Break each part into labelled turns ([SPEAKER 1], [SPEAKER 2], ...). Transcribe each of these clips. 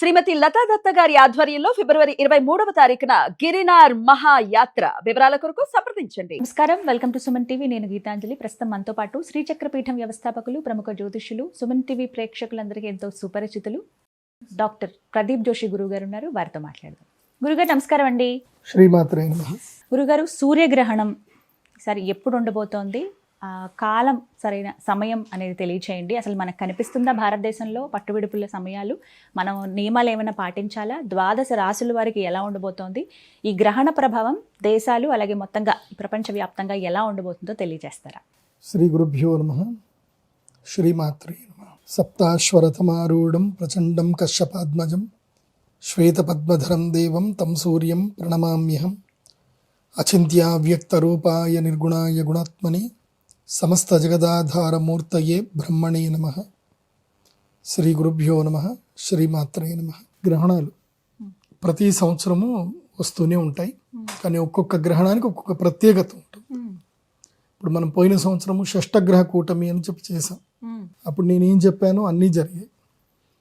[SPEAKER 1] శ్రీమతి లతా దత్త గారి ఆధ్వర్యంలో ఫిబ్రవరి 23వ తారీఖున గిరినార్ మహాయాత్ర. వివరాల కొరకు సంప్రదించండి.
[SPEAKER 2] నమస్కారం, వెల్కమ్ టు సుమన్ టీవీ. నేను గీతాంజలి. ప్రస్తుతం మనతో పాటు శ్రీచక్రపీఠం వ్యవస్థాపకులు, ప్రముఖ జ్యోతిష్యులు, సుమన్ టీవీ ప్రేక్షకులందరికీ ఎంతో సుపరిచితులు డాక్టర్ ప్రదీప్ జోషి గురువు గారు ఉన్నారు. వారితో మాట్లాడదాం. గురుగారు నమస్కారం అండి.
[SPEAKER 3] శ్రీమాత్రే నమః.
[SPEAKER 2] గురుగారు, సూర్యగ్రహణం సరే ఎప్పుడు ఉండబోతోంది? కాలం, సరైన సమయం అనేది తెలియచేయండి. అసలు మనకు కనిపిస్తుందా భారతదేశంలో పట్టువిడుపుల సమయాలు? మనం నియమాలు ఏమైనా పాటించాలా? ద్వాదశ రాశుల వారికి ఎలా ఉండబోతోంది? ఈ గ్రహణ ప్రభావం దేశాలు అలాగే మొత్తంగా ప్రపంచవ్యాప్తంగా ఎలా ఉండబోతుందో తెలియజేస్తారా?
[SPEAKER 3] శ్రీ గురుభ్యో నమః. శ్రీమాత్రే నమః. సప్తాశ్వరథమారూఢం ప్రచండం కశ్యపాద్మజం శ్వేతపద్మధరం దేవం తం సూర్యం ప్రణమామ్యహం. అచింత్యావ్యక్తరూపాయ నిర్గుణాయ గుణాత్మనే సమస్త జగదాధారమూర్తయే బ్రహ్మణే నమః. శ్రీ గురుభ్యో నమః. శ్రీమాత్రే నమః. గ్రహణాలు ప్రతి సంవత్సరము వస్తూనే ఉంటాయి, కానీ ఒక్కొక్క గ్రహణానికి ఒక్కొక్క ప్రత్యేకత ఉంటుంది. ఇప్పుడు మనం పోయిన సంవత్సరము షష్టగ్రహ కూటమి అని చెప్పి చేసాం. అప్పుడు నేనేం చెప్పాను అన్నీ జరిగాయి.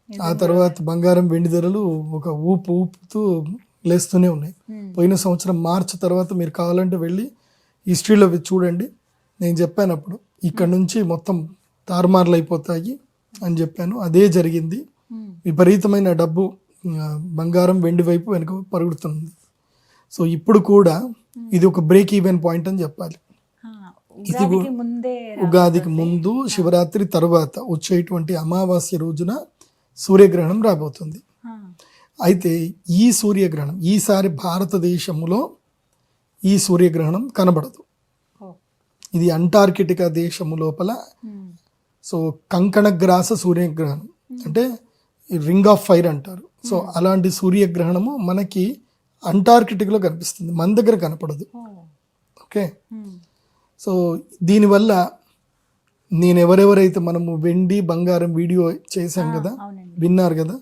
[SPEAKER 3] ఆ తర్వాత బంగారం వెండి ధరలు ఒక ఊపుతూ లేస్తూనే ఉన్నాయి. పోయిన సంవత్సరం మార్చి తర్వాత మీరు కావాలంటే వెళ్ళి హిస్టరీలో చూడండి. నేను చెప్పాను అప్పుడు ఇక్కడ నుంచి మొత్తం తారుమార్లు అయిపోతాయి అని చెప్పాను. అదే జరిగింది. విపరీతమైన డబ్బు బంగారం వెండి వైపు వెనుక పరుగుతుంది. సో ఇప్పుడు కూడా ఇది ఒక బ్రేక్ ఈవెన్ పాయింట్ అని చెప్పాలి. ఇది ఉగాదికి ముందు శివరాత్రి తర్వాత వచ్చేటువంటి అమావాస్య రోజున సూర్యగ్రహణం రాబోతుంది. అయితే ఈ సూర్యగ్రహణం ఈసారి భారతదేశంలో ఈ సూర్యగ్రహణం కనబడదు. ఇది అంటార్కిటికా దేశము లోపల, సో కంకణగ్రాస సూర్యగ్రహణం అంటే రింగ్ ఆఫ్ ఫైర్ అంటారు. సో అలాంటి సూర్యగ్రహణము మనకి అంటార్కిటిక్లో కనిపిస్తుంది, మన దగ్గర కనపడదు. ఓకే, సో దీనివల్ల నేను ఎవరెవరైతే మనము వెండి బంగారం వీడియో చేశాం కదా, విన్నారు కదా,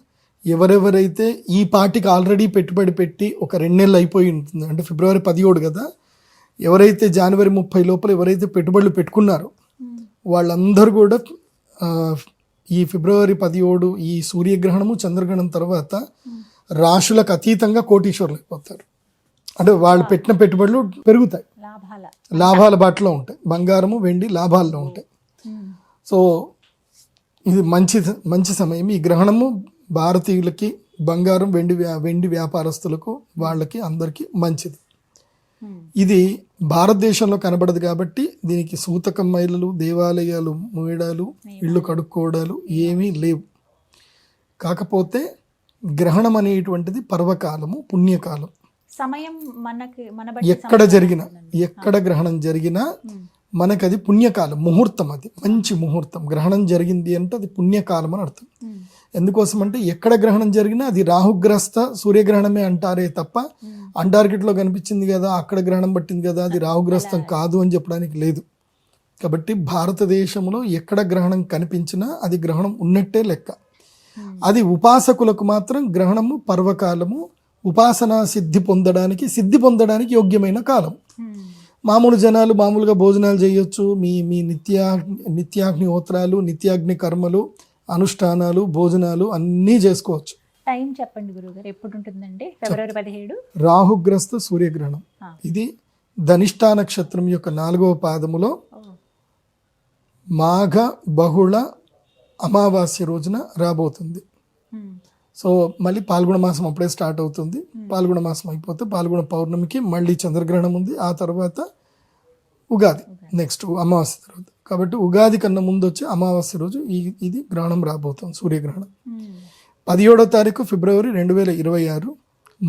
[SPEAKER 3] ఎవరెవరైతే ఈ పార్టీకి ఆల్రెడీ పెట్టుబడి పెట్టి ఒక 2 నెలలు అయిపోయి ఉంటుంది, అంటే ఫిబ్రవరి 17 కదా, ఎవరైతే జనవరి 30 లోపల ఎవరైతే పెట్టుబడులు పెట్టుకున్నారో వాళ్ళందరూ కూడా ఈ ఫిబ్రవరి 17 ఈ సూర్యగ్రహణము చంద్రగ్రహణం తర్వాత రాశులకు అతీతంగా కోటీశ్వరులు అయిపోతారు. అంటే వాళ్ళు పెట్టిన పెట్టుబడులు పెరుగుతాయి, లాభాల బాటలో ఉంటాయి. బంగారము వెండి లాభాల్లో ఉంటాయి. సో ఇది మంచి సమయం. ఈ గ్రహణము భారతీయులకి, బంగారం వెండి వ్యాపారస్తులకు, వాళ్ళకి అందరికీ మంచిది. ఇది భారతదేశంలో కనబడదు కాబట్టి దీనికి సూతకం మైలలు, దేవాలయాలు మూయడాలు, ఇళ్ళు కడుక్కోవడాలు ఏమీ లేవు. కాకపోతే గ్రహణం అనేటువంటిది పర్వకాలము, పుణ్యకాలం.
[SPEAKER 2] సమయం
[SPEAKER 3] ఎక్కడ గ్రహణం జరిగినా మనకు అది పుణ్యకాలం, ముహూర్తం. అది మంచి ముహూర్తం. గ్రహణం జరిగింది అంటే అది పుణ్యకాలం అని అర్థం. ఎందుకోసం అంటే ఎక్కడ గ్రహణం జరిగినా అది రాహుగ్రస్త సూర్యగ్రహణమే అంటారే తప్ప అంటార్కిట్లో కనిపించింది కదా, అక్కడ గ్రహణం పట్టింది కదా, అది రాహుగ్రస్తం కాదు అని చెప్పడానికి లేదు. కాబట్టి భారతదేశంలో ఎక్కడ గ్రహణం కనిపించినా అది గ్రహణం ఉన్నట్టే లెక్క. అది ఉపాసకులకు మాత్రం గ్రహణము పర్వకాలము, ఉపాసనా సిద్ధి పొందడానికి యోగ్యమైన కాలం. మామూలు జనాలు మామూలుగా భోజనాలు చేయొచ్చు, మీ నిత్యాగ్నిహోత్రాలు, నిత్యాగ్ని కర్మలు, అనుష్ఠానాలు, భోజనాలు అన్నీ చేసుకోవచ్చు.
[SPEAKER 2] టైం చెప్పండి గురుగారు, ఎప్పుడు ఉంటుందండి? ఫిబ్రవరి 17
[SPEAKER 3] రాహుగ్రస్త సూర్యగ్రహణం. ఇది ధనిష్టా నక్షత్రం యొక్క 4వ పాదములో మాఘ బహుళ అమావాస్య రోజున రాబోతుంది. సో మళ్ళీ పాల్గొన మాసం అప్పుడే స్టార్ట్ అవుతుంది. పాల్గొన మాసం అయిపోతే పాల్గొన పౌర్ణమికి మళ్ళీ చంద్రగ్రహణం ఉంది. ఆ తర్వాత ఉగాది, నెక్స్ట్ అమావాస్య తర్వాత. కాబట్టి ఉగాది కన్నా ముందు వచ్చే అమావాస్య రోజు ఇది గ్రహణం రాబోతుంది, సూర్యగ్రహణం. 17వ తారీఖు ఫిబ్రవరి 2026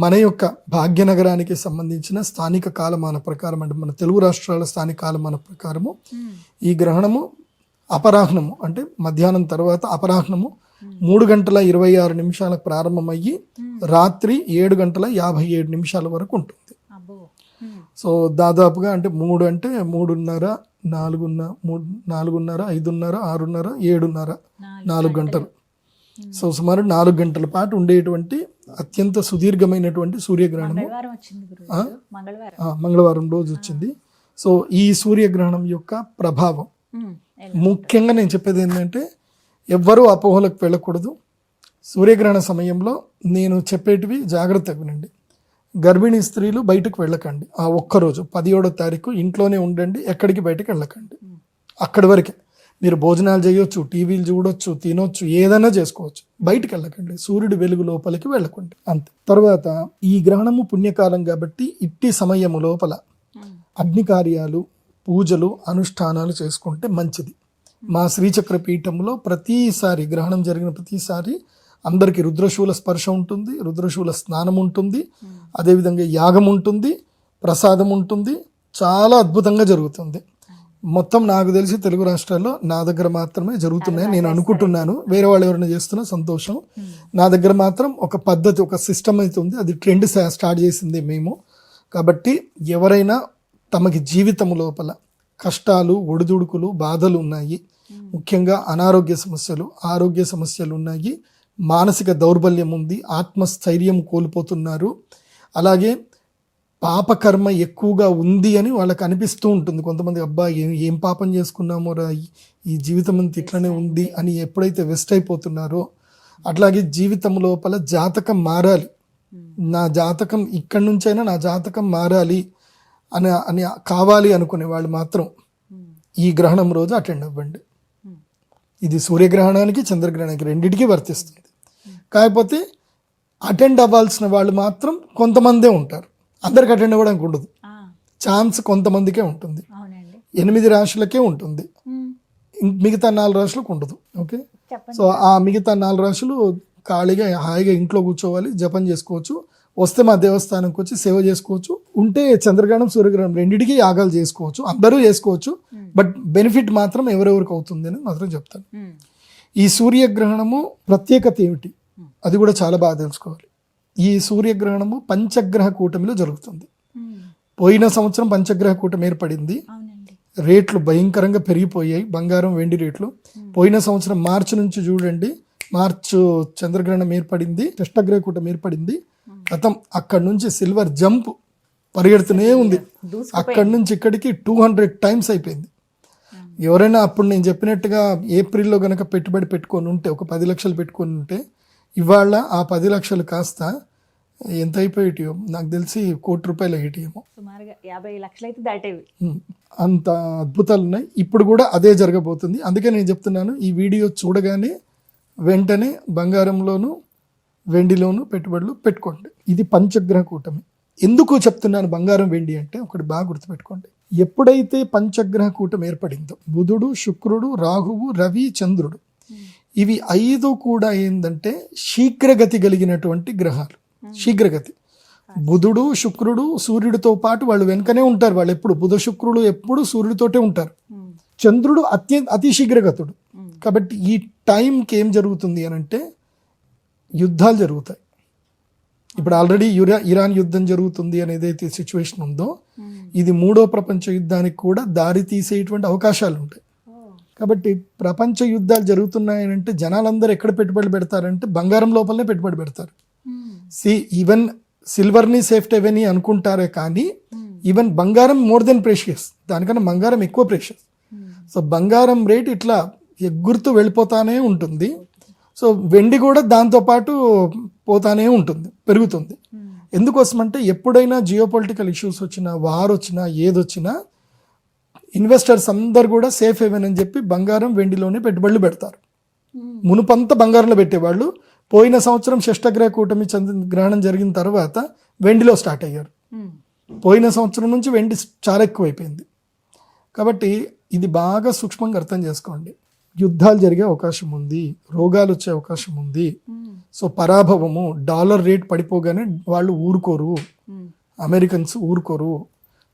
[SPEAKER 3] మన యొక్క భాగ్యనగరానికి సంబంధించిన స్థానిక కాలమాన ప్రకారం, అంటే మన తెలుగు రాష్ట్రాల స్థానిక కాలమాన ప్రకారము ఈ గ్రహణము అపరాహ్నము అంటే మధ్యాహ్నం తర్వాత అపరాహ్నము 3:26 ప్రారంభమయ్యి రాత్రి 7:57 వరకు ఉంటుంది. సో దాదాపుగా అంటే 3 అంటే 3:30, 4:30, 5:30, 6:30, 7:30, 4 గంటలు. సో సుమారు 4 గంటల పాటు ఉండేటువంటి అత్యంత సుదీర్ఘమైనటువంటి సూర్యగ్రహణం మంగళవారం రోజు వచ్చింది. సో ఈ సూర్యగ్రహణం యొక్క ప్రభావం ముఖ్యంగా నేను చెప్పేది ఏంటంటే ఎవ్వరూ అపోహలకు వెళ్ళకూడదు. సూర్యగ్రహణ సమయంలో నేను చెప్పేటివి జాగ్రత్తగా వినండి. గర్భిణీ స్త్రీలు బయటకు వెళ్ళకండి. ఆ ఒక్కరోజు 17వ తారీఖు ఇంట్లోనే ఉండండి, ఎక్కడికి బయటకు వెళ్ళకండి. అక్కడి వరకే మీరు భోజనాలు చేయొచ్చు, టీవీలు చూడొచ్చు, తినొచ్చు, ఏదైనా చేసుకోవచ్చు, బయటకు వెళ్ళకండి. సూర్యుడి వెలుగు లోపలికి వెళ్ళకండి, అంతే. తర్వాత ఈ గ్రహణము పుణ్యకాలం కాబట్టి ఇట్టి సమయము లోపల అగ్ని కార్యాలు, పూజలు, అనుష్ఠానాలు చేసుకుంటే మంచిది. మా శ్రీచక్ర పీఠంలో ప్రతిసారి గ్రహణం జరిగిన ప్రతిసారి అందరికీ రుద్రశూల స్పర్శ ఉంటుంది, రుద్రశూల స్నానం ఉంటుంది, అదేవిధంగా యాగం ఉంటుంది, ప్రసాదం ఉంటుంది. చాలా అద్భుతంగా జరుగుతుంది. మొత్తం నాకు తెలిసి తెలుగు రాష్ట్రాల్లో నా దగ్గర మాత్రమే జరుగుతున్నాయి నేను అనుకుంటున్నాను. వేరే వాళ్ళు ఎవరైనా చేస్తున్నా సంతోషం. నా దగ్గర మాత్రం ఒక పద్ధతి, ఒక సిస్టమ్ అయితే ఉంది. అది ట్రెండ్ స్టార్ట్ చేసింది మేము. కాబట్టి ఎవరైనా తమకి జీవితం లోపల కష్టాలు, ఒడిదుడుకులు, బాధలు ఉన్నాయి, ముఖ్యంగా అనారోగ్య సమస్యలు, ఆరోగ్య సమస్యలు ఉన్నాయి, మానసిక దౌర్బల్యం ఉంది, ఆత్మస్థైర్యం కోల్పోతున్నారు, అలాగే పాపకర్మ ఎక్కువగా ఉంది అని వాళ్ళకి అనిపిస్తూ ఉంటుంది. కొంతమంది అబ్బా ఏం పాపం చేసుకున్నామో రా, ఈ జీవితం అంతా ఇట్లనే ఉంది అని ఎప్పుడైతే వెస్ట్ అయిపోతున్నారో, అట్లాగే జీవితం లోపల జాతకం మారాలి, నా జాతకం ఇక్కడి నుంచైనా నా జాతకం మారాలి అని కావాలి అనుకునే వాళ్ళు మాత్రం ఈ గ్రహణం రోజు అటెండ్ అవ్వండి. ఇది సూర్యగ్రహణానికి, చంద్రగ్రహణానికి రెండింటికి వర్తిస్తుంది. కాకపోతే అటెండ్ అవ్వాల్సిన వాళ్ళు మాత్రం కొంతమందే ఉంటారు, అందరికి అటెండ్ అవ్వడానికి ఉండదు. ఛాన్స్ కొంతమందికే ఉంటుంది, 8 రాశులకే ఉంటుంది, మిగతా 4 రాశులకు ఉండదు. ఓకే, సో ఆ మిగతా 4 రాశులు ఖాళీగా హాయిగా ఇంట్లో కూర్చోవాలి, జపం చేసుకోవచ్చు, వస్తే మా దేవస్థానంకి వచ్చి సేవ చేసుకోవచ్చు, ఉంటే చంద్రగ్రహణం, సూర్యగ్రహణం రెండింటికి యాగాలు చేసుకోవచ్చు, అందరూ చేసుకోవచ్చు. బట్ బెనిఫిట్ మాత్రం ఎవరెవరికి అవుతుంది అని మాత్రం చెప్తాను. ఈ సూర్యగ్రహణము ప్రత్యేకత ఏమిటి అది కూడా చాలా బాగా తెలుసుకోవాలి. ఈ సూర్యగ్రహణము పంచగ్రహ కూటమిలో జరుగుతుంది. పోయిన సంవత్సరం పంచగ్రహ కూటమి ఏర్పడింది, రేట్లు భయంకరంగా పెరిగిపోయాయి, బంగారం, వెండి రేట్లు. పోయిన సంవత్సరం మార్చి నుంచి చూడండి, మార్చు చంద్రగ్రహణం ఏర్పడింది, షష్టగ్రహ కూటమి ఏర్పడింది. గతం అక్కడి నుంచి సిల్వర్ జంప్ పరిగెడుతూనే ఉంది. అక్కడి నుంచి ఇక్కడికి 200 టైమ్స్ అయిపోయింది. ఎవరైనా అప్పుడు నేను చెప్పినట్టుగా ఏప్రిల్లో గనక పెట్టుబడి పెట్టుకొని ఉంటే, ఒక 10 లక్షలు పెట్టుకొని ఉంటే, ఇవాళ ఆ 10 లక్షలు కాస్త ఎంత అయిపోయేటియో నాకు తెలిసి ₹1,00,00,000 అయ్యేటియేమో,
[SPEAKER 2] సుమారుగా 50 లక్షలు అయితే దాటేవి.
[SPEAKER 3] అంత అద్భుతాలు ఉన్నాయి. ఇప్పుడు కూడా అదే జరగబోతుంది. అందుకే నేను చెప్తున్నాను, ఈ వీడియో చూడగానే వెంటనే బంగారంలోను, వెండిలోను పెట్టుబడులు పెట్టుకోండి. ఇది పంచగ్రహ కూటమి. ఎందుకు చెప్తున్నాను బంగారం, వెండి అంటే ఒకటి బాగా గుర్తుపెట్టుకోండి. ఎప్పుడైతే పంచగ్రహ కూటమి ఏర్పడిందో, బుధుడు, శుక్రుడు, రాహువు, రవి, చంద్రుడు, ఇవి 5 కూడా ఏంటంటే శీఘ్రగతి కలిగినటువంటి గ్రహాలు. శీఘ్రగతి. బుధుడు, శుక్రుడు సూర్యుడితో పాటు వాళ్ళు వెనుకనే ఉంటారు. వాళ్ళు ఎప్పుడు బుధ శుక్రుడు ఎప్పుడు సూర్యుడితోటే ఉంటారు. చంద్రుడు అతి శీఘ్రగతుడు. కాబట్టి ఈ టైంకి ఏం జరుగుతుంది అని అంటే యుద్ధాలు జరుగుతాయి. ఇప్పుడు ఆల్రెడీ ఇరాన్ యుద్ధం జరుగుతుంది అని ఏదైతే సిచ్యువేషన్ ఉందో, ఇది 3వ ప్రపంచ యుద్ధానికి కూడా దారి తీసేటువంటి అవకాశాలు ఉంటాయి. కాబట్టి ప్రపంచ యుద్ధాలు జరుగుతున్నాయనంటే జనాలందరూ ఎక్కడ పెట్టుబడి పెడతారంటే బంగారం లోపలనే పెట్టుబడి పెడతారు. ఈవెన్ సిల్వర్ని సేఫ్ హెవెన్ అనుకుంటారే కానీ ఈవెన్ బంగారం మోర్ దెన్ ప్రెషియస్, దానికన్నా బంగారం ఎక్కువ ప్రెషియస్. సో బంగారం రేట్ ఇట్లా ఎగురుతూ వెళ్ళిపోతానే ఉంటుంది. సో వెండి కూడా దాంతోపాటు పోతానే ఉంటుంది, పెరుగుతుంది. ఎందుకోసమంటే ఎప్పుడైనా జియోపొలిటికల్ ఇష్యూస్ వచ్చినా, వార్ వచ్చినా, ఏదొచ్చినా ఇన్వెస్టర్స్ అందరు కూడా సేఫ్ హెవెన్ అని చెప్పి బంగారం, వెండిలోనే పెట్టుబడులు పెడతారు. మునుపంతా బంగారంలో పెట్టేవాళ్ళు. పోయిన సంవత్సరం షష్టగ్రహ కూటమి గ్రహణం జరిగిన తర్వాత వెండిలో స్టార్ట్ అయ్యారు. పోయిన సంవత్సరం నుంచి వెండి చాలా ఎక్కువైపోయింది. కాబట్టి ఇది బాగా సూక్ష్మంగా అర్థం చేసుకోండి. యుద్ధాలు జరిగే అవకాశం ఉంది, రోగాలు వచ్చే అవకాశం ఉంది. సో పరాభవము, డాలర్ రేట్ పడిపోగానే వాళ్ళు ఊరుకోరు, అమెరికన్స్ ఊరుకోరు.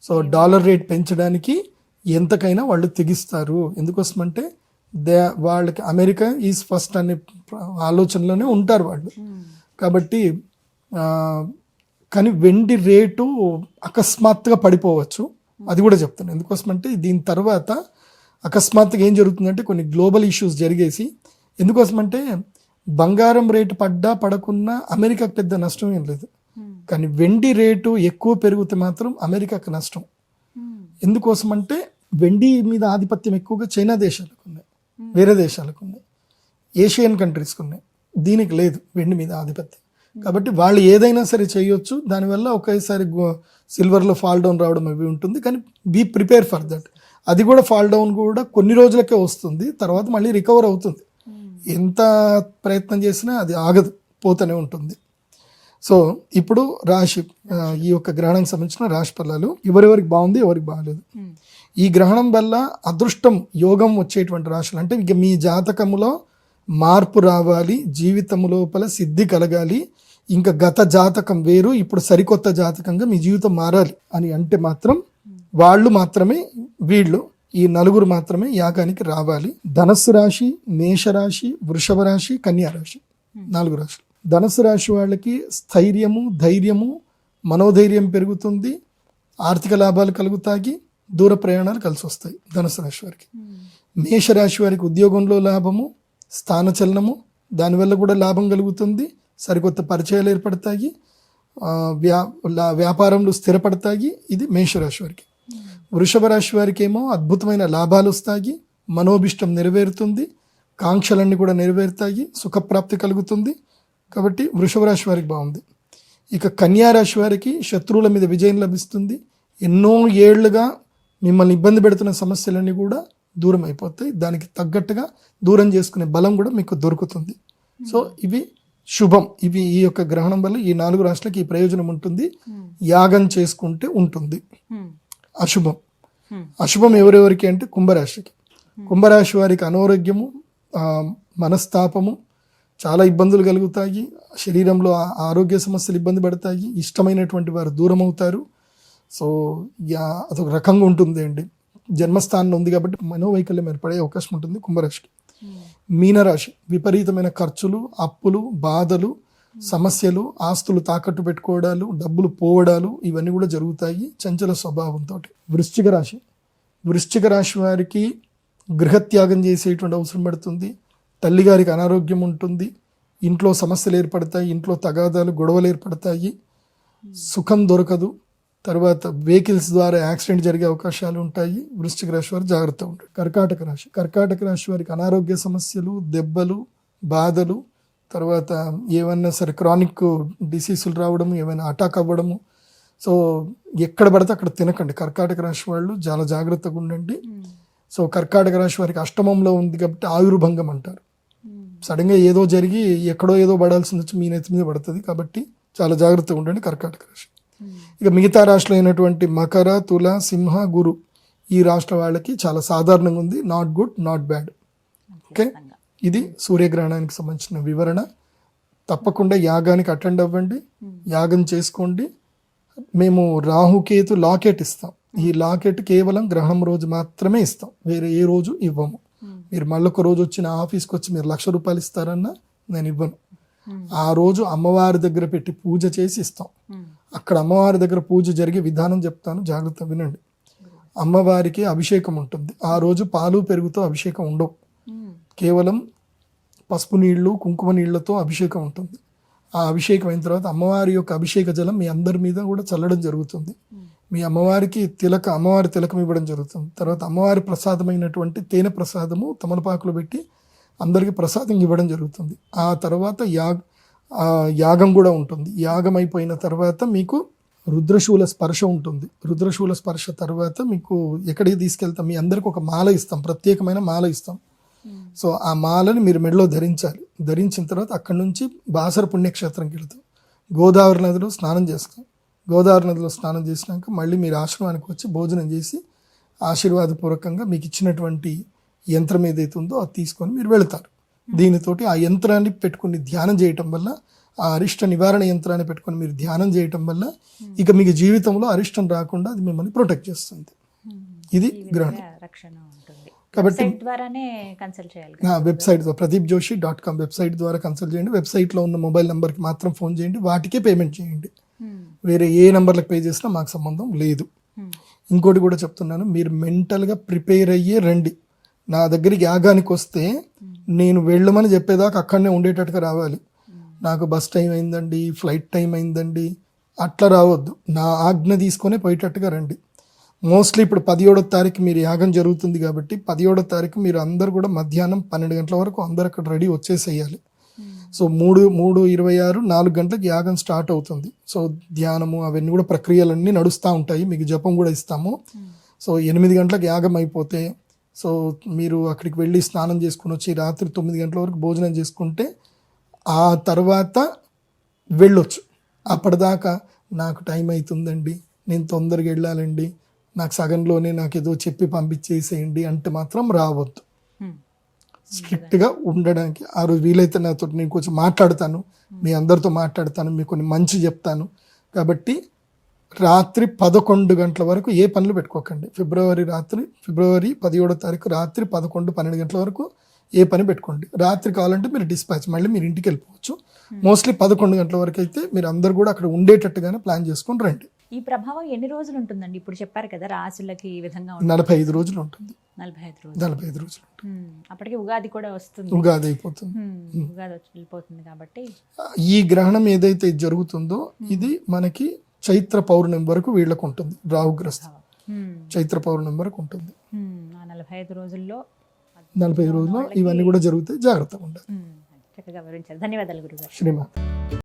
[SPEAKER 3] సో డాలర్ రేట్ పెంచడానికి ఎంతకైనా వాళ్ళు తెగిస్తారు. ఎందుకోసమంటే వాళ్ళకి అమెరికా ఈజ్ ఫస్ట్ అనే ఆలోచనలోనే ఉంటారు వాళ్ళు. కాబట్టి కానీ వెండి రేటు అకస్మాత్తుగా పడిపోవచ్చు, అది కూడా చెప్తాను. ఎందుకోసమంటే దీని తర్వాత అకస్మాత్తుగా ఏం జరుగుతుందంటే కొన్ని గ్లోబల్ ఇష్యూస్ జరిగేసి, ఎందుకోసమంటే బంగారం రేటు పడ్డా పడకున్నా అమెరికాకు పెద్ద నష్టం ఏం లేదు. కానీ వెండి రేటు ఎక్కువ పెరిగితే మాత్రం అమెరికాకు నష్టం. ఎందుకోసమంటే వెండి మీద ఆధిపత్యం ఎక్కువగా చైనా దేశాలకు ఉన్నాయి, వేరే దేశాలకు ఉన్నాయి, ఏషియన్ కంట్రీస్కి ఉన్నాయి. దీనికి లేదు వెండి మీద ఆధిపత్యం. కాబట్టి వాళ్ళు ఏదైనా సరే చేయొచ్చు. దానివల్ల ఒకేసారి సిల్వర్లో ఫాల్ డౌన్ రావడం అవి ఉంటుంది. కానీ బీ ప్రిపేర్ ఫర్ దట్. అది కూడా ఫాల్ డౌన్ కూడా కొన్ని రోజులకే వస్తుంది, తర్వాత మళ్ళీ రికవర్ అవుతుంది. ఎంత ప్రయత్నం చేసినా అది ఆగదు, పోతూనే ఉంటుంది. సో ఇప్పుడు రాశి, ఈ యొక్క గ్రహణానికి సంబంధించిన రాశి ఫలాలు ఎవరెవరికి బాగుంది, ఎవరికి బాగాలేదు. ఈ గ్రహణం వల్ల అదృష్టం, యోగం వచ్చేటువంటి రాశులు అంటే ఇక మీ జాతకములో మార్పు రావాలి, జీవితం లోపల సిద్ధి కలగాలి, ఇంకా గత జాతకం వేరు, ఇప్పుడు సరికొత్త జాతకంగా మీ జీవితం మారాలి అని అంటే మాత్రం వాళ్ళు మాత్రమే, వీళ్ళు ఈ నలుగురు మాత్రమే యాగానికి రావాలి. ధనస్సు రాశి, మేషరాశి, వృషభ రాశి, కన్యా రాశి, 4 రాశులు. ధనస్సు రాశి వాళ్ళకి స్థైర్యము, ధైర్యము, మనోధైర్యం పెరుగుతుంది, ఆర్థిక లాభాలు కలుగుతాయి, దూర ప్రయాణాలు కలిసి వస్తాయి ధనుసు రాశి వారికి. మేషరాశి వారికి ఉద్యోగంలో లాభము, స్థానచలనము, దానివల్ల కూడా లాభం కలుగుతుంది, సరికొత్త పరిచయాలు ఏర్పడతాయి, వ్యాపారంలో స్థిరపడతాయి. ఇది మేషరాశి వారికి. వృషభ రాశి వారికి ఏమో అద్భుతమైన లాభాలు వస్తాయి, మనోభిష్టం నెరవేరుతుంది, కాంక్షలన్నీ కూడా నెరవేరుతాయి, సుఖప్రాప్తి కలుగుతుంది. కాబట్టి వృషభ రాశి వారికి బాగుంది. ఇక కన్యా రాశి వారికి శత్రువుల మీద విజయం లభిస్తుంది, ఎన్నో ఏళ్లుగా మిమ్మల్ని ఇబ్బంది పెడుతున్న సమస్యలన్నీ కూడా దూరం అయిపోతాయి, దానికి తగ్గట్టుగా దూరం చేసుకునే బలం కూడా మీకు దొరుకుతుంది. సో ఇవి శుభం. ఇవి ఈ యొక్క గ్రహణం వల్ల ఈ 4 రాశులకి ఈ ప్రయోజనం ఉంటుంది. యాగం చేసుకుంటే ఉంటుంది. అశుభం, అశుభం ఎవరెవరికి అంటే కుంభరాశికి. కుంభరాశి వారికి అనారోగ్యము, మనస్తాపము, చాలా ఇబ్బందులు కలుగుతాయి, శరీరంలో ఆరోగ్య సమస్యలు ఇబ్బంది పడతాయి, ఇష్టమైనటువంటి వారు దూరం అవుతారు. సో అదొక రకంగా ఉంటుంది అండి. జన్మస్థానంలో ఉంది కాబట్టి మనోవైకల్యం ఏర్పడే అవకాశం ఉంటుంది కుంభరాశికి. మీనరాశి విపరీతమైన ఖర్చులు, అప్పులు, బాధలు, సమస్యలు, ఆస్తులు తాకట్టు పెట్టుకోవడాలు, డబ్బులు పోవడాలు ఇవన్నీ కూడా జరుగుతాయి చంచల స్వభావంతో. వృశ్చిక రాశి, వృశ్చిక రాశి వారికి గృహత్యాగం చేసేటువంటి అవసరం పడుతుంది, తల్లిగారికి అనారోగ్యం ఉంటుంది, ఇంట్లో సమస్యలు ఏర్పడతాయి, ఇంట్లో తగాదాలు, గొడవలు ఏర్పడతాయి, సుఖం దొరకదు, తర్వాత వెహికల్స్ ద్వారా యాక్సిడెంట్ జరిగే అవకాశాలు ఉంటాయి. వృశ్చిక రాశి వారు జాగ్రత్తగా ఉంటారు. కర్కాటక రాశి, కర్కాటక రాశి వారికి అనారోగ్య సమస్యలు, దెబ్బలు, బాధలు, తర్వాత ఏమన్నా సరే క్రానిక్ డిసీజులు రావడము, ఏమైనా అటాక్ అవ్వడము. సో ఎక్కడ పడితే అక్కడ తినకండి. కర్కాటక రాశి వాళ్ళు చాలా జాగ్రత్తగా ఉండండి. సో కర్కాటక రాశి వారికి అష్టమంలో ఉంది కాబట్టి ఆయుర్భంగం అంటారు. సడన్గా ఏదో జరిగి ఎక్కడో ఏదో పడాల్సింది వచ్చి మీ నెత్తి మీద పడుతుంది, కాబట్టి చాలా జాగ్రత్తగా ఉండండి కర్కాటక రాశి. ఇక మిగతా రాష్ట్రాలు అయినటువంటి మకర, తుల, సింహ, గురు ఈ రాష్ట్ర వాళ్ళకి చాలా సాధారణంగా ఉంది. Not good, not bad. Okay, ఇది సూర్యగ్రహణానికి సంబంధించిన వివరణ. తప్పకుండా యాగానికి అటెండ్ అవ్వండి, యాగం చేసుకోండి. మేము రాహుకేతు లాకెట్ ఇస్తాం. ఈ లాకెట్ కేవలం గ్రహణం రోజు మాత్రమే ఇస్తాం, వేరే ఏ రోజు ఇవ్వము. మీరు మళ్ళొక రోజు వచ్చిన ఆఫీస్కి వచ్చి మీరు 1,00,000 రూపాయలు ఇస్తారన్నా నేను ఇవ్వను. ఆ రోజు అమ్మవారి దగ్గర పెట్టి పూజ చేసి ఇస్తాం. అక్కడ అమ్మవారి దగ్గర పూజ జరిగే విధానం చెప్తాను, జాగ్రత్త వినండి. అమ్మవారికి అభిషేకం ఉంటుంది. ఆ రోజు పాలు పెరుగుతో అభిషేకం ఉండవు, కేవలం పసుపు నీళ్లు, కుంకుమ నీళ్లతో అభిషేకం ఉంటుంది. ఆ అభిషేకం అయిన తర్వాత అమ్మవారి యొక్క అభిషేక జలం మీ అందరి మీద కూడా చల్లడం జరుగుతుంది. మీ అమ్మవారికి అమ్మవారి తిలకం ఇవ్వడం జరుగుతుంది. తర్వాత అమ్మవారి ప్రసాదమైనటువంటి తేనె ప్రసాదము తమలపాకులు పెట్టి అందరికీ ప్రసాదం ఇవ్వడం జరుగుతుంది. ఆ తర్వాత యాగం కూడా ఉంటుంది. యాగం అయిపోయిన తర్వాత మీకు రుద్రశూల స్పర్శ ఉంటుంది. రుద్రశూల స్పర్శ తర్వాత మీకు ఎక్కడికి తీసుకెళ్తాం, మీ అందరికి ఒక మాల ఇస్తాం, ప్రత్యేకమైన మాల ఇస్తాం. సో ఆ మాలని మీరు మెడలో ధరించాలి. ధరించిన తర్వాత అక్కడి నుంచి బాసర పుణ్యక్షేత్రంకి వెళ్తాం. గోదావరి నదిలో స్నానం చేస్తాం. గోదావరి నదిలో స్నానం చేసినాక మళ్ళీ మీరు ఆశ్రమానికి వచ్చి భోజనం చేసి ఆశీర్వాదపూర్వకంగా మీకు ఇచ్చినటువంటి యంత్రం ఏదైతే ఉందో అది తీసుకొని మీరు వెళతారు. దీనితోటి ఆ యంత్రాన్ని పెట్టుకుని ధ్యానం చేయటం వల్ల, ఆ అరిష్ట నివారణ యంత్రాన్ని పెట్టుకొని మీరు ధ్యానం చేయటం వల్ల ఇక మీకు జీవితంలో అరిష్టం రాకుండా అది మిమ్మల్ని ప్రొటెక్ట్ చేస్తుంది. ఇది గ్రహణం. కాబట్టి వెబ్సైట్ pradeepjoshi.com వెబ్సైట్ ద్వారా కన్సల్ట్ చేయండి. వెబ్సైట్లో ఉన్న మొబైల్ నెంబర్కి మాత్రం ఫోన్ చేయండి, వాటికే పేమెంట్ చేయండి. వేరే ఏ నెంబర్లకు పే చేసినా మాకు సంబంధం లేదు. ఇంకోటి కూడా చెప్తున్నాను, మీరు మెంటల్గా ప్రిపేర్ అయ్యే రండి. నా దగ్గరికి యాగానికి వస్తే నేను వెళ్ళమని చెప్పేదాకా అక్కడనే ఉండేటట్టుగా రావాలి. నాకు బస్ టైం అయిందండి, ఫ్లైట్ టైం అయిందండి అట్లా రావద్దు. నా ఆజ్ఞ తీసుకొని పోయేటట్టుగా రండి. మోస్ట్లీ ఇప్పుడు 17వ తారీఖు మీరు యాగం జరుగుతుంది కాబట్టి 17వ తారీఖు మీరు అందరు కూడా మధ్యాహ్నం 12 గంటల వరకు అందరు అక్కడ రెడీ వచ్చేసేయాలి. సో 3:26 4 గంటలకు యాగం స్టార్ట్ అవుతుంది. సో ధ్యానము అవన్నీ కూడా ప్రక్రియలన్నీ నడుస్తూ ఉంటాయి. మీకు జపం కూడా ఇస్తాము. సో 8 గంటలకు యాగం అయిపోతే సో మీరు అక్కడికి వెళ్ళి స్నానం చేసుకుని వచ్చి రాత్రి 9 గంటల వరకు భోజనం చేసుకుంటే ఆ తర్వాత వెళ్ళొచ్చు. అప్పటిదాకా నాకు టైం అవుతుందండి, నేను తొందరగా వెళ్ళాలండి, నాకు సగంలోనే నాకు ఏదో చెప్పి పంపించేసేయండి అంటే మాత్రం రావద్దు. స్ట్రిక్ట్గా ఉండడానికి ఆ రోజు వీలైతే నాతో నేను కొంచెం మాట్లాడతాను, మీ అందరితో మాట్లాడతాను, మీకు కొన్ని మంచి చెప్తాను. కాబట్టి రాత్రి 11 గంటల వరకు ఏ పనులు పెట్టుకోకండి. ఫిబ్రవరి 17వ తారీఖు రాత్రి 11-12 గంటల వరకు ఏ పని పెట్టుకోండి. రాత్రి కావాలంటే మీరు డిస్పాచ్ మళ్ళీ మీరు ఇంటికి వెళ్ళిపోవచ్చు. మోస్ట్లీ 11 గంటల వరకు అయితే మీరు అందరు కూడా అక్కడ ఉండేటట్టుగానే ప్లాన్ చేసుకొని రండి.
[SPEAKER 2] ఈ ప్రభావం ఎన్ని రోజులు ఉంటుందండి? ఇప్పుడు చెప్పారు కదా రాశులకి ఈ విధంగా
[SPEAKER 3] 45 రోజులు ఉంటుంది.
[SPEAKER 2] 45 రోజులు. అప్పటికి ఉగాది కూడా వస్తుంది.
[SPEAKER 3] ఉగాది అయిపోతుంది.
[SPEAKER 2] ఉగాది వచ్చి వెళ్ళిపోతుంది కాబట్టి
[SPEAKER 3] ఈ గ్రహణం ఏదైతే జరుగుతుందో ఇది మనకి చైత్ర పౌర్ణమి వరకు వీళ్ళకు ఉంటుంది. రాహుగ్రస్తం చైత్ర పౌర్ణమి వరకు ఉంటుంది.
[SPEAKER 2] ఆ 45 రోజుల్లో
[SPEAKER 3] 45 రోజుల్లో ఇవన్నీ కూడా జరుగుతాయి. జాగ్రత్తగా ఉండాలి.
[SPEAKER 2] చక్కగా వివరించారు. ధన్యవాదాలు గురుగారు.
[SPEAKER 3] శ్రీమాత.